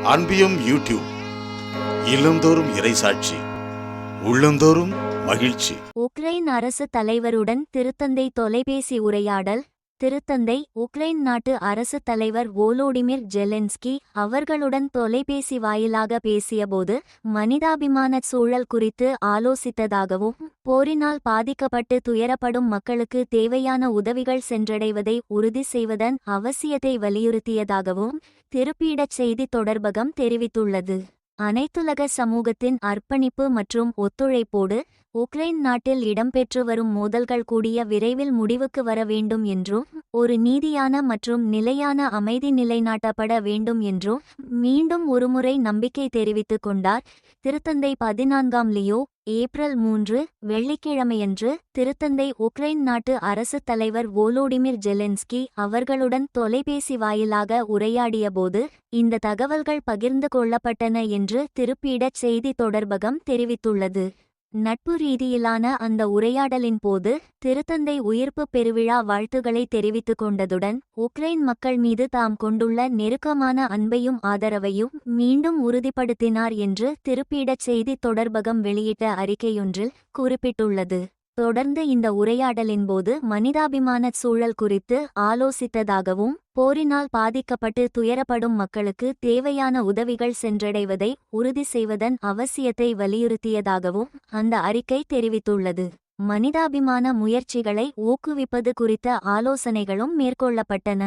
அன்பியும் YouTube இல்லந்தோறும் இறைசாட்சி உள்ளந்தோறும் மகிழ்ச்சி. உக்ரைன் அரசு தலைவருடன் திருத்தந்தை தொலைபேசி உரையாடல். திருத்தந்தை உக்ரைன் நாட்டு அரசு தலைவர் வோலோடிமிர் ஜெலென்ஸ்கி அவர்களுடன் தொலைபேசி வாயிலாக பேசியபோது மனிதாபிமான சூழல் குறித்து ஆலோசித்ததாகவும் போரினால் பாதிக்கப்பட்டு துயரப்படும் மக்களுக்கு தேவையான உதவிகள் சென்றடைவதை உறுதி செய்வதன் அவசியத்தை வலியுறுத்தியதாகவும் திருப்பீடச் செய்தி தொடர்பகம் தெரிவித்துள்ளது. அனைத்துலக சமூகத்தின் அர்ப்பணிப்பு மற்றும் ஒத்துழைப்போடு உக்ரைன் நாட்டில் இடம்பெற்று வரும் மோதல்கள் கூடிய விரைவில் முடிவுக்கு வர வேண்டும் என்றும் ஒரு நீதியான மற்றும் நிலையான அமைதி நிலைநாட்டப்பட வேண்டும் என்றும் மீண்டும் ஒருமுறை நம்பிக்கை தெரிவித்துக் கொண்டார். திருத்தந்தை 14ஆம் லியோ ஏப்ரல் 3 வெள்ளிக்கிழமையன்று திருத்தந்தை உக்ரைன் நாட்டு அரசு தலைவர் வோலோடிமிர் ஜெலென்ஸ்கி அவர்களுடன் தொலைபேசி வாயிலாக உரையாடியபோது இந்த தகவல்கள் பகிர்ந்து கொள்ளப்பட்டன என்று திருப்பீடச் செய்தி தொடர்பகம் தெரிவித்துள்ளது. நட்பு ரீதியிலான அந்த உரையாடலின் போது திருத்தந்தை உயிர்ப்பு பெருவிழா வாழ்த்துக்களை தெரிவித்துக் கொண்டதுடன் உக்ரைன் மக்கள் மீது தாம் கொண்டுள்ள நெருக்கமான அன்பையும் ஆதரவையும் மீண்டும் உறுதிப்படுத்தினார் என்று திருப்பீடச் செய்தி தொடர்பகம் வெளியிட்ட அறிக்கையொன்றில் குறிப்பிட்டுள்ளது. தொடர்ந்து இந்த உரையாடலின் போது மனிதாபிமான சூழல் குறித்து ஆலோசித்ததாகவும் போரினால் பாதிக்கப்பட்டு துயரப்படும் மக்களுக்கு தேவையான உதவிகள் சென்றடைவதை உறுதி செய்வதன் அவசியத்தை வலியுறுத்தியதாகவும் அந்த அறிக்கை தெரிவித்துள்ளது. மனிதாபிமான முயற்சிகளை ஊக்குவிப்பது குறித்த ஆலோசனைகளும் மேற்கொள்ளப்பட்டன.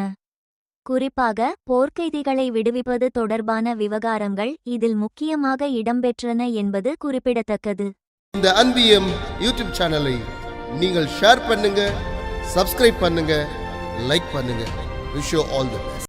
குறிப்பாக போர்க்கைதிகளை விடுவிப்பது தொடர்பான விவகாரங்கள் இதில் முக்கியமாக இடம்பெற்றன என்பது குறிப்பிடத்தக்கது. இந்த அன்பியம் யூடியூப் சேனலை நீங்கள் ஷேர் பண்ணுங்க, சப்ஸ்கிரைப் பண்ணுங்க, லைக் பண்ணுங்க. Wish you all the best.